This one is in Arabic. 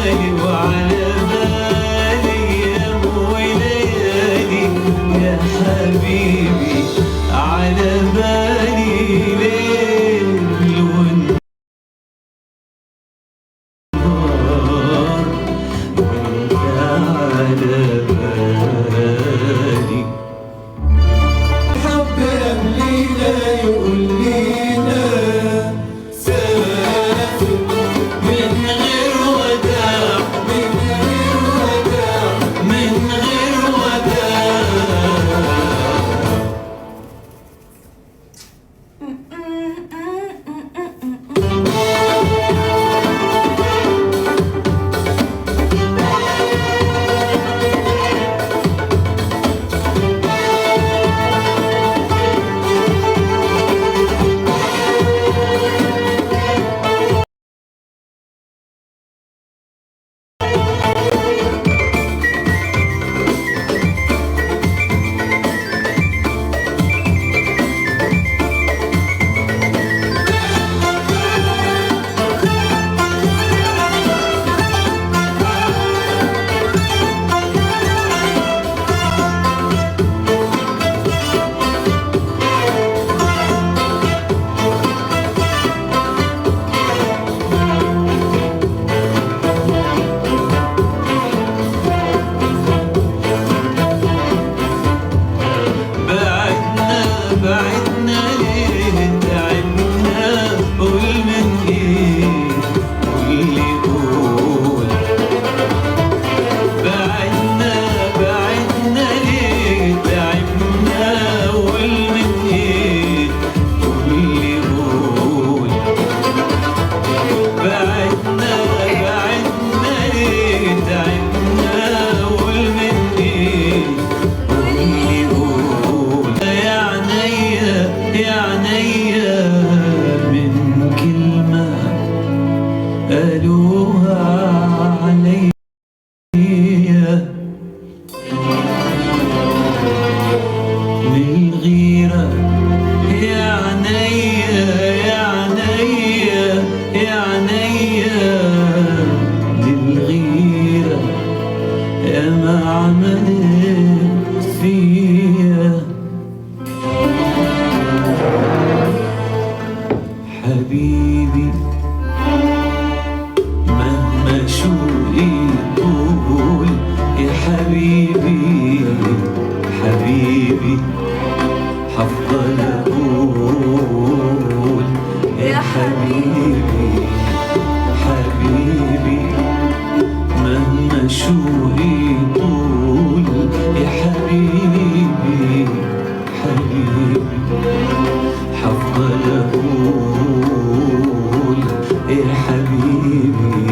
بالي وعلى بالي أيام وليالي يا حبيبي، على بالي ليل ونهار وانت على بالي. حب قبلينا يقول لينا سافر من غير وداع، من غير وداع، من غير وداع. بعدنا ليه تعبنا، قول من ايه، قول لي قول. بعدنا ليه تعبنا، قول من ايه، قول لي قول. بعدنا ليه تعبنا، قول من ايه، قول لي قول. يا عينيا من كلمة قالوها عليا، من الغيرة. يا عينيا للغيرة يا ما عملت فيا. حبيبي مهما شوقي طول، يا حبيبي حفضل أقول يا حبيبي مهما شوقي طول، يا حبيبي حفضل أقول يا حبيبي